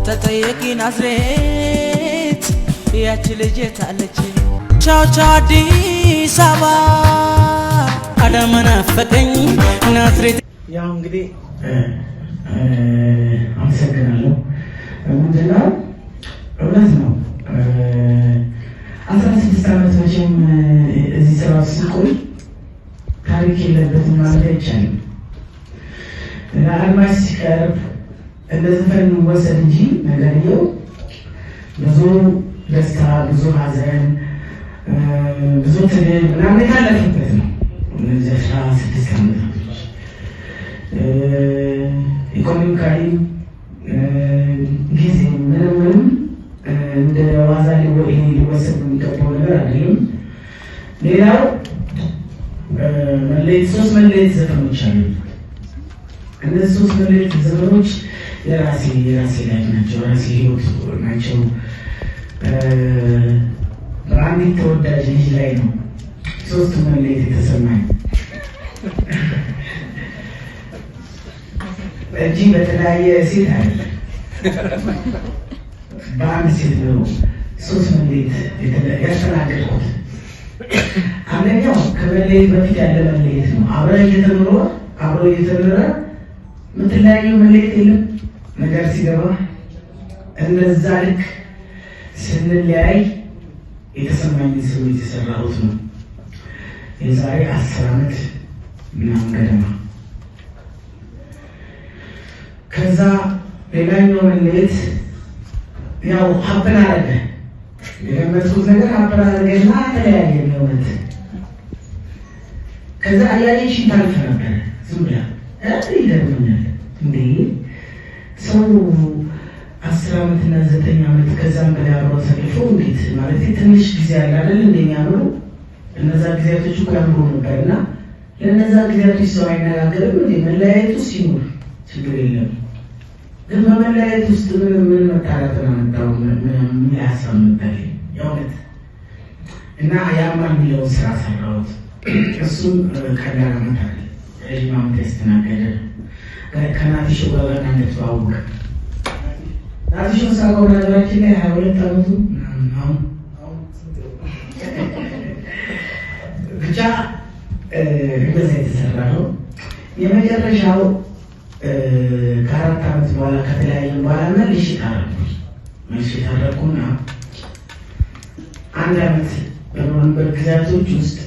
ተጠየቂ ናዝሬት ያች ልጅ ታለች ቻው ቻው አዲስ አበባ አዳማ ናፈቀኝ ናዝሬት። ያው እንግዲህ አመሰግናለሁ። ምንድነው እውነት ነው 16 ዓመት መቼም እዚህ ስራ ውስጥ ሲቆይ ታሪክ የለበትም ማለት አይቻልም። ለአድማጭ ሲቀርብ እንደ ዘፈን ወሰድ እንጂ ነገርየው ብዙ ደስታ፣ ብዙ ሐዘን፣ ብዙ ትግል ምናምን የታለፈበት ነው። እነዚህ 16 ዓመታቶች ኢኮኖሚካሊ ጊዜ ምንም እንደ ዋዛ ሊወሰድ የሚገባው ነገር አይደለም። ሌላው መለየት 3 መለየት ዘፈኖች አሉ። እነዚህ 3 መለየት ዘፈኖች የራሴ ላይ ናቸው፣ የራሴ ህይወት ናቸው። በአንዲት ተወዳጅ ልጅ ላይ ነው 3 መለየት የተሰማኝ እንጂ በተለያየ ሴት አይደለም። በአንድ ሴት ነው 3 መለየት ያስተናገድኩት። አንደኛው ከመለየት በፊት ያለ መለየት ነው። አብሮ እየተኖረ የምትለያየው መለየት የለም። ነገር ሲገባ እነዛ ልክ ስንለያይ የተሰማኝ ስሜት የሰራሁት ነው። የዛሬ 10 ዓመት ምናምን ገደማ። ከዛ ሌላኛው መለየት ያው ሀብን አረገ። የለመድኩት ነገር ሀብን አረገና ተለያየ የእውነት። ከዛ አያየሽን ታልፍ ነበረ ዝም ብላ ይገርመኛል። እንዴ ሰው 10 ዓመትና 9 ዓመት ከዛም በላይ አብሮ ተሰልፎ እንዴት ማለት ትንሽ ጊዜ ያለ አይደል እንደኛ ነው። እነዛ ጊዜያቶች እኮ ያምሩ ነበርና ለነዛ ጊዜያቶች ሰው አይነጋገርም እንዴ? መለያየቱ ሲኖር ችግር የለም፣ ግን በመለያየት ውስጥ ምን መታረቅ ነው መጣው ምን ያሳምጣል የእውነት። እና ያማል የሚለውን ስራ ሰራሁት። እሱም ቀላል መታረቅ ረጅም ተስተናገደ ከናቲሾ ጋር እንደተዋወቀ ናቲሾ ሳቆ ነገራችን ላይ 22 ዓመቱ አሁን ብቻ እንደዚህ የተሰራ ነው። የመጨረሻው ከ4 ዓመት በኋላ ከተለያየን በኋላ መልሼ ታረኩና 1 ዓመት በኖርንበት ጊዜያቶች ውስጥ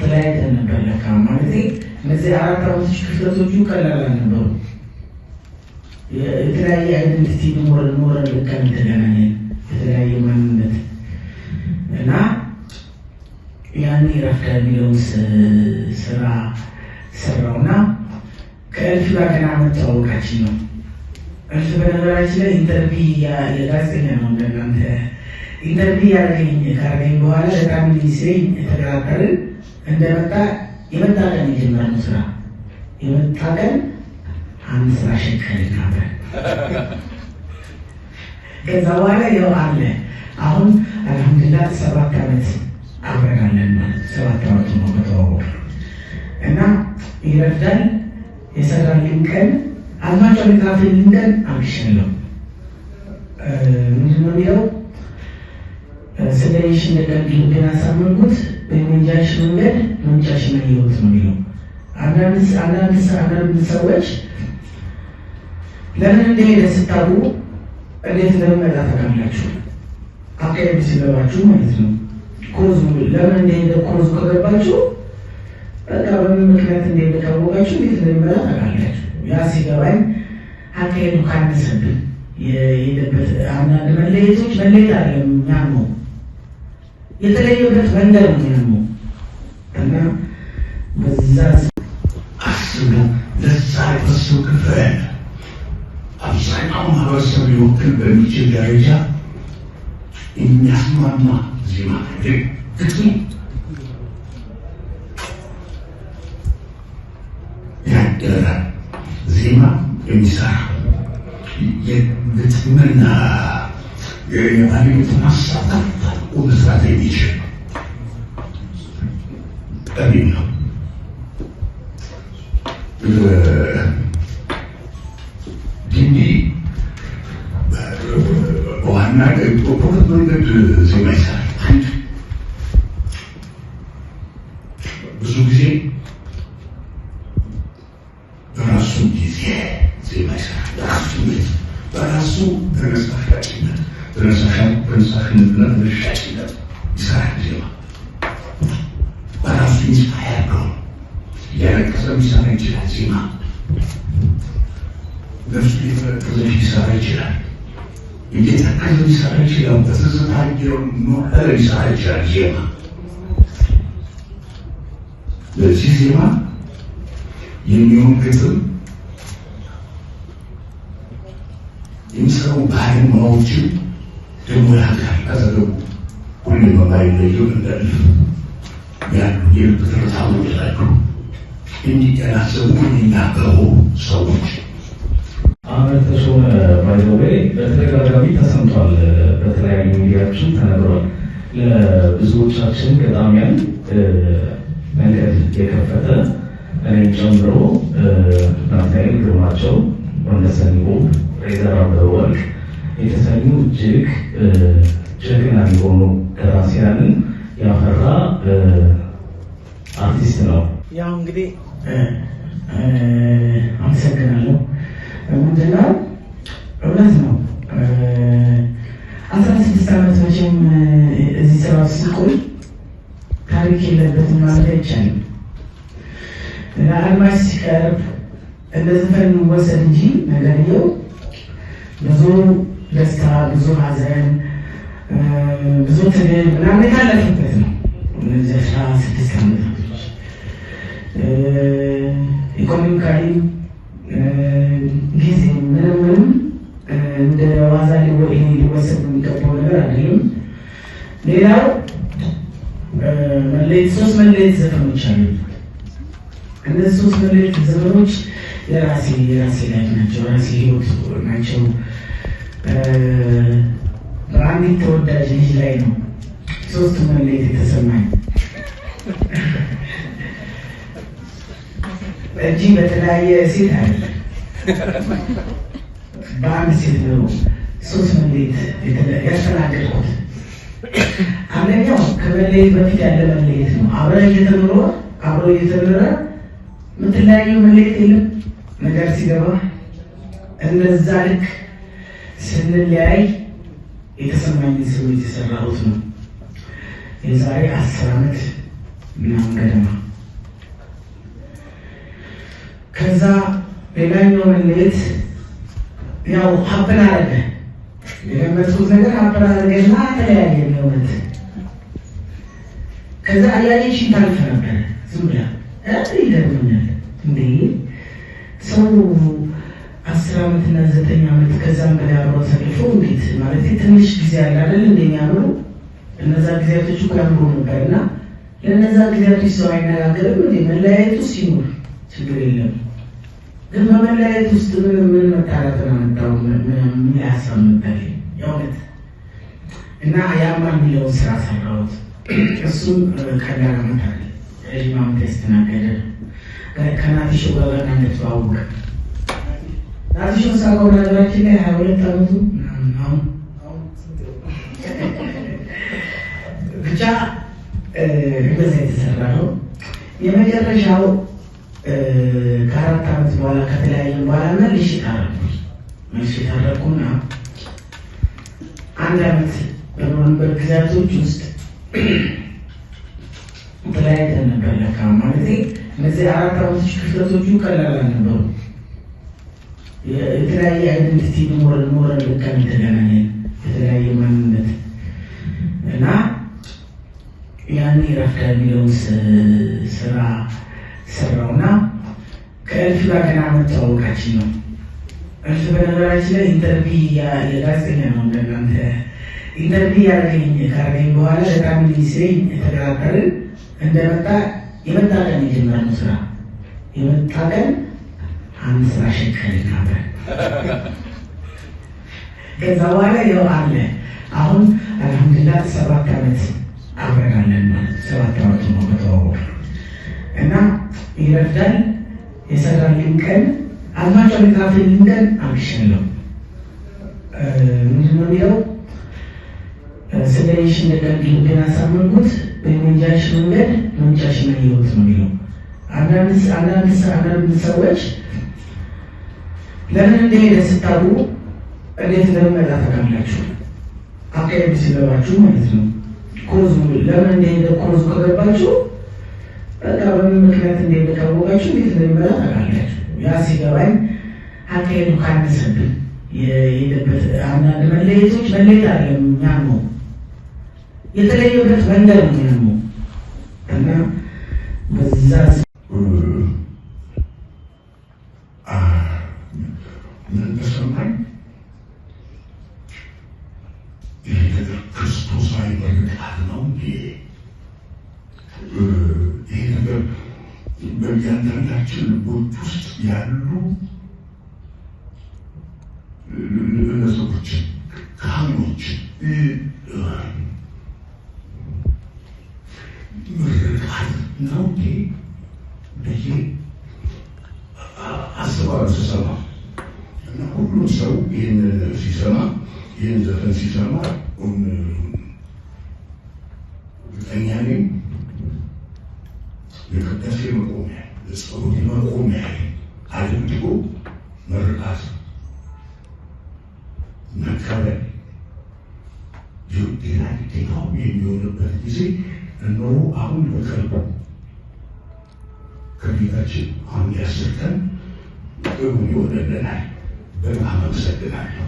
ተለያይተን ነበር። ለካ ማለት እነዚህ 4 ዓመቶች ክፍተቶቹ ቀላል አልነበሩ። የተለያየ አይደንቲቲ ኖረን ልከን ተገናኘን፣ የተለያየ ማንነት እና ያኔ ረፍዳ የሚለውን ስራ ሰራውና ከእልፍ ጋር ገና መተዋወቃችን ነው። እልፍ በነገራችን ላይ ኢንተርቪው የጋዜጠኛ ነው እንደናንተ ኢንተርቪው ካረገኝ በኋላ በጣም ሲለኝ የተከራከርን እንደመጣ የመጣ ቀን የጀመርነው ስራ የመጣ ቀን አንድ ስራ ሸከልን ነበር። ከዛ በኋላ ያው አለ አሁን አልሐምዱሊላህ 7 ዓመት አብረናለን ማለት 7 ዓመት ነው ከተዋወቅን እና ይረዳል። የሰራልን ቀን አዝማቸው ሊጣፍልን ቀን አምሽነው ምንድን ነው የሚለው ስለሽ እንደቀን ግን አሳመንኩት በመንጃሽ መንገድ መንጃሽ ነው ይወት ነው የሚለው። አንዳንድ ሰዎች ለምን እንደሄደ ስታውቁ እንዴት እንደሚመጣ ታውቃላችሁ። አካሄድ ሲገባችሁ ማለት ነው። ኮዙ ለምን እንደሄደ ኮዙ ከገባችሁ በቃ በምን ምክንያት እንደሄደ ካወቃችሁ እንዴት እንደሚመጣ ታውቃላችሁ። ያ ሲገባኝ አካሄዱ ካነሰብን የሄደበት አንዳንድ መለየቶች መለየት አለም ያሞ የተለየበት መንገድ ነው ያሞ እና በዛ አስቡ ለዛ የፈሱ ክፍል አብዛኛው ማህበረሰብ ሊወክል በሚችል ደረጃ የሚያስማማ ዜማ ግጥሙ ያደረ ዜማ የሚሰራ የግጥምና የባለቤት ማሳተፍ መስራት የሚችል ጠቢብ ነው። ጊንዲ ዋና በሁለት መንገድ ዜማ ይሰራል። አንድ ብዙ ጊዜ በራሱ ጊዜ ዜማ ይሰራል። በራሱ ተነሳሽነት ተነሳሽነትና ተነሳሽነት ይሰራል ዜማ በራሱ ኢንስፓየር ነው። ያለቀሰ ሊሰራ ይችላል ዜማ ነፍሱ የተረከዘ ሊሰራ ይችላል። እየተከዘ ሊሰራ ይችላል። በትዝታ ኖረ ሊሰራ ይችላል ዜማ። ለዚህ ዜማ የሚሆን ግጥም የሚሰራው ባህል ማዎችን ደግሞ ያጋር አዘገቡ ሁሌ በማይለየው እንደልፍ ያሉ የልብ ትርታዎች አሉ። እንዲገናዘቡ የሚናገሩ ሰዎች አመት ተሾመ ባይዘዌ በተደጋጋሚ ተሰምቷል። በተለያዩ ሚዲያዎችም ተነግሯል። ለብዙዎቻችን ገጣሚያን መንገድ የከፈተ እኔም ጨምሮ ናትናኤል ግርማቸው፣ ወንደሰን ውብ፣ ሬዘር አበበ ወርቅ የተሰኙ እጅግ ጀግና የሆኑ ደራሲያንን ያፈራ አርቲስት ነው። ያው እንግዲህ አመሰግናለሁ። ምንድነው እውነት ነው 16 ዓመት መቼም እዚህ ስራ ሲቆይ ታሪክ የለበትም ማለት አይቻልም። ለአድማጭ ሲቀርብ እንደ ዘፈን ወሰድ እንጂ ነገርየው ብዙ ደስታ፣ ብዙ ሐዘን፣ ብዙ ትግል ምናምን የታለፈበት ነው። እነዚህ 16 ዓመታቶች ኢኮኖሚካሊ ጊዜ ምንም እንደ ዋዛ ሊወሰድ የሚገባው ነገር አይደለም። ሌላው ሶስት መለየት ዘፈኖች አሉ። እነዚህ ሶስት መለየት ዘፈኖች የራሴ ላይ ናቸው፣ ራሴ ህይወት ናቸው። በአንዲት ተወዳጅ ልጅ ላይ ነው ሶስቱ መለየት የተሰማኝ እንጂ በተለያየ ሴት አይደለም። በአንድ ሴት ነው ሶስት መለየት ያስተናገድኩት። አንደኛው ከመለየት በፊት ያለ መለየት ነው። አብሮ እየተኖረ የምትለያየው መለየት የለም። ነገር ሲገባ እነዛ ልክ ስንለያይ የተሰማኝን ስሜት የሰራሁት ነው። የዛሬ 10 ዓመት ምናምን ገደማ። ከዛ ሌላኛው መለየት ያው ሀብን አረገ። የገመትኩት ነገር ሀብን አረገና ተለያየ የእውነት። ከዛ አያየሽኝ ታልፍ ነበር ዝም ብላ ይገርመኛል። እንዴ ሰው 10 ዓመትና 9 ዓመት ከዛም በላይ አብሮ ተሰልፎ እንዴት ማለት ትንሽ ጊዜ ያለ አይደል እንደሚያምሩ እነዛ ጊዜያቶች እኮ ያምሩ ነበርና ለነዛ ጊዜያቶች ሰው አይነጋገርም እንዴ? መለያየቱ ሲኖር ችግር የለም፣ ግን በመለያየት ውስጥ ምን መታረቅን አመጣው? ምን ያሳብ ነበር የእውነት። እና ያማ የሚለውን ስራ ሰራሁት። እሱም ቀላል አመት አለ ረዥም ዓመት ያስተናገደ ከናቲሾ ጋር እንደተዋወቀ ናቲሾ ሳቀው ነገራችን ላይ 22 ዓመቱ አሁን ብቻ በዛ የተሰራ ነው። የመጨረሻው ከ4 ዓመት በኋላ ከተለያየ በኋላ መልሼ ታረኩና 1 ዓመት በኖርንበት ጊዜያቶች ውስጥ ተለያይተን ነበር። ለካ ማለት እነዚህ 4 ዓመቶች ክፍተቶቹ ቀላል አልነበሩ። የተለያየ አይደንቲቲ ኖረን ልካ የተገናኘን የተለያየ ማንነት እና ያን ረፍዳ የሚለውን ስራ ሰራውና ከእልፍ ጋር ገና መተዋወቃችን ነው። እልፍ በነገራችን ላይ ኢንተርቪው የጋዜጠኛ ነው። እንደናንተ ኢንተርቪው ካረገኝ በኋላ በጣም ሚኒስትሬን የተከራከርን የመጣ ቀን የጀመርነው ስራ የመጣ ቀን አንድ ስራ ሸከልን ነበር። ከዛ በኋላ ያው አለ አሁን አልሐምዱሊላህ 7 ዓመት አብረናለን ማለት 7 ዓመት ነው ከተዋወቅን እና ይረዳል። የሰራልኝ ቀን አድማጭ ጻፈልኝን አምሽነው ምንድነው የሚለው ስለሽ እንደቀልድ ግን አሳመንኩት በመንጃሽ መንገድ መንጃሽ ነው ይወት ነው የሚለው አንዳንድ ሰዎች ለምን እንደሄደ ስታውቁ እንዴት እንደሚመጣ ታውቃላችሁ። አካባቢ ሲገባችሁ ማለት ነው። ኮዙ ለምን እንደሄደ ኮዙ ከገባችሁ በቃ በምን ምክንያት እንደሄደ ካወቃችሁ እንዴት እንደሚመጣ ታውቃላችሁ። ያ ሲገባኝ አካሄዱ ካነሰብን የሄደበት አንዳንድ መለየቶች መለየት አይደለም የሚያመው የተለየበት መንገድ ነው የሚያመው እና በዛ ምን ተሰማኝ? ይህ ነገር ክርስቶሳዊ በርካት ነው እንዴ? ይህ ነገር በእያንዳንዳችን ልቦች ውስጥ ያሉ ለሰዎችን ካህኖችን ምርቃት ነው እንዴ ብዬ አስባለሁ ስሰማ እና ሁሉም ሰው ይህን ሲሰማ ይህን ዘፈን ሲሰማ እርግጠኛ ነኝ የቅዳሴ መቆሚያ የጸሎት መቆሚያ አድርጎ መርቃት መቀበል ጤና ጤናው የሚሆንበት ጊዜ እነሆ አሁን በቅርቡ ከፊታችን አሁን ያስርከን እውን ይሆንልናል። በጣም አመሰግናለሁ።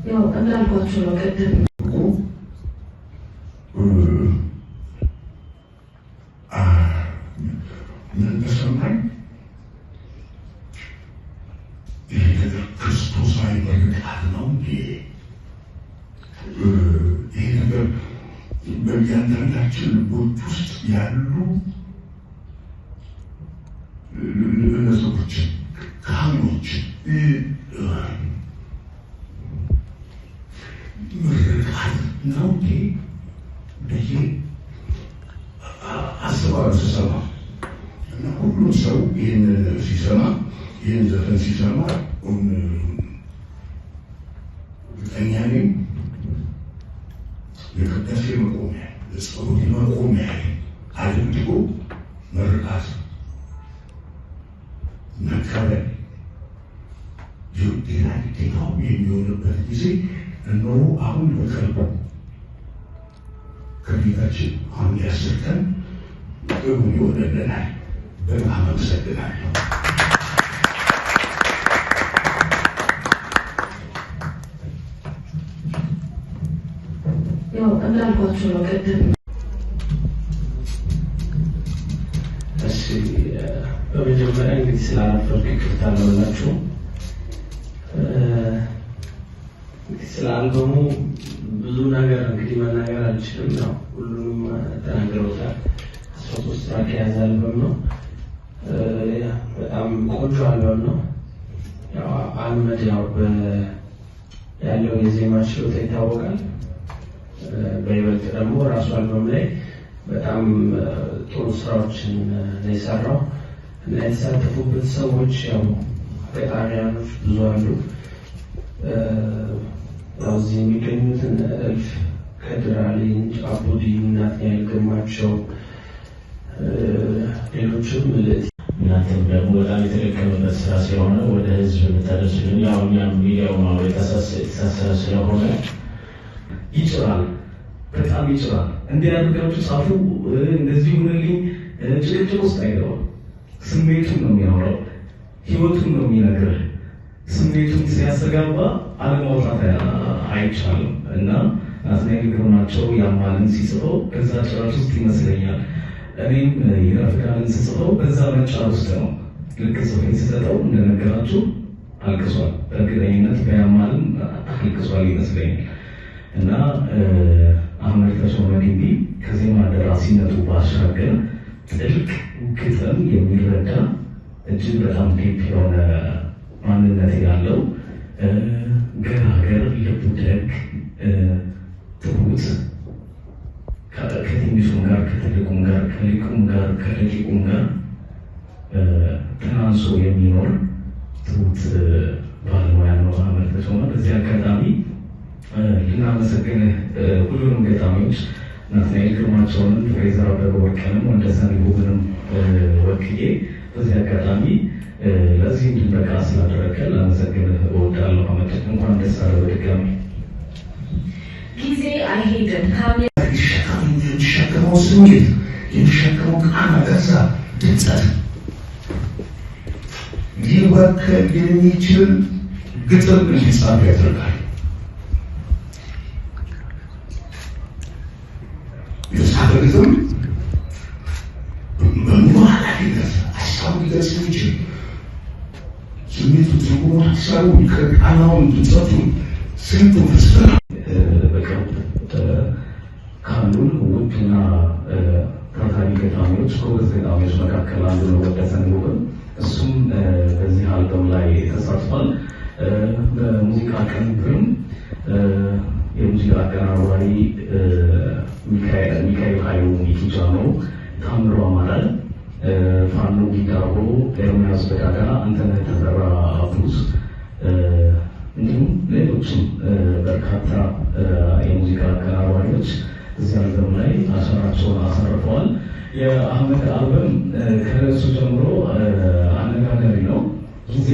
ያው እንዳልኳችሁ ነው ቅድም ምን ተሰማኝ? ይህ ነገር ክርስቶሳዊ በርካት ነው እንዴ? ይህ ነገር በእያንዳንዳችን ልቦች ውስጥ ያሉ ለሰዎችን ካህኖችን ምርቃት ነው እንዴ ብዬ አስባለሁ ስሰማ እና ሁሉም ሰው ይህን ሲሰማ ይህን ዘፈን ሲሰማ እርግጠኛ ነኝ የቅዳሴ መቆሚያ የጸሎት መቆሚያ አድርጎ መርቃት መቀበል ጤና ጤናው የሚሆንበት ጊዜ እነሆ አሁን በቅርቡ ከፊታችን አሁን ያስርከን እውን ይሆንልናል። በጣም አመሰግናለሁ። ያው እንዳልኳችሁ ነው ቅድም እሺ በመጀመሪያ እንግዲህ ስላረፈርኩ ይቅርታ ለሁላችሁ። ስለ አልበሙ ብዙ ነገር እንግዲህ መናገር አልችልም። ያው ሁሉንም ተናግረውታል። 13 ትራክ የያዘ አልበም ነው። በጣም ቆንጆ አልበም ነው። ያው አህመድ ያለው የዜማ ችሎታ ይታወቃል። በይበልጥ ደግሞ ራሱ አልበም ላይ በጣም ጥሩ ስራዎችን ነው የሰራው እና የተሳተፉበት ሰዎች ያው ገጣሚያኖች ብዙ አሉ። ያው እዚህ የሚገኙትን እልፍ ከድራሊን ጫቡዲ ናትናኤል ግርማቸው ሌሎችም እናንተም ደግሞ በጣም የተደከመበት ስራ ስለሆነ ወደ ህዝብ የምታደርሱልን ያው እኛም ሚዲያው ማህበር የተሳሰረ ስለሆነ ይጭራል፣ በጣም ይጭራል። እንዲህ አድርጋችሁ ጻፉ፣ እንደዚህ ሆነልኝ ጭቅጭቅ ውስጥ አይገባም። ስሜቱን ነው የሚያወራው፣ ህይወቱን ነው የሚነግርህ። ስሜቱን ሲያስተጋባ አለማውጣት አይቻልም እና ናትናኤል ግርማቸው ያማልን ሲጽፈው በዛ ጭራሽ ውስጥ ይመስለኛል። እኔም ይራፍቃልን ስጽፈው በዛ መጫር ውስጥ ነው። ልክ ጽፌ ስሰጠው እንደነገራችሁ አልቅሷል። በእርግጠኝነት በያማልን አልቅሷል ይመስለኛል እና አህመድ ተሾመ ግንቢ ከዜማ ደራሲነቱ ባሻገር ጥልቅ ግጥም የሚረዳ እጅግ በጣም ዲፕ የሆነ ማንነት ያለው ገራገር፣ ልቡ ደግ፣ ትሁት ከትንሹም ጋር ከትልቁም ጋር ከሊቁም ጋር ከደቂቁም ጋር ተናንሶ የሚኖር ትሁት ባለሙያ ነው አህመድ ተሾመ። በዚህ አጋጣሚ ልናመሰግንህ ሁሉንም ገጣሚዎች ናትናኤል ግርማቸውንም ፍሬዘር አበበ ወርቅንም ወንደሰን ይሁብንም ወክዬ በዚህ አጋጣሚ ለዚህ እንድንበቃ ስላደረገን ላመሰግንህ እወዳለሁ። አህመድ እንኳን ደስ አለህ በድጋሚ። ጊዜ አይሄድም። የሚሸከመው ስሜት የሚሸከመው ቃና ገዛ ድምፀት ሊወከል የሚችል ግጥም እንዲጻፍ ያደርጋል። የተጻፈ ግጥም በሙሉ ኃላፊነት ሀሳቡ ሊገልጽ የሚችል ስሜቱ ትርጉሙ ሀሳቡ ከቃናውን ድምፀቱን ስንቱን ፍስፍና በቅርብ ካሉን ውድና ታታሪ ገጣሚዎች ጎበዝ ገጣሚዎች መካከል አንዱ ነው ወንደሰን ይሁብን። እሱም በዚህ አልበም ላይ ተሳትፏል። በሙዚቃ ቅንብርም የሙዚቃ አቀናባሪ ሚካኤል ኃይሉ ሚኪጃኖ፣ ታምሮ አማራል፣ ፋኖ ጊዳቦ፣ ኤርሚያስ በዳዳ፣ አንተነህ ተፈራ አቡዝ እንዲሁም ሌሎችም በርካታ የሙዚቃ አቀናባሪዎች እዚህ አልበም ላይ አሻራቸውን አሳርፈዋል። የአህመድ አልበም ከርዕሱ ጀምሮ አነጋጋሪ ነው። ጊዜ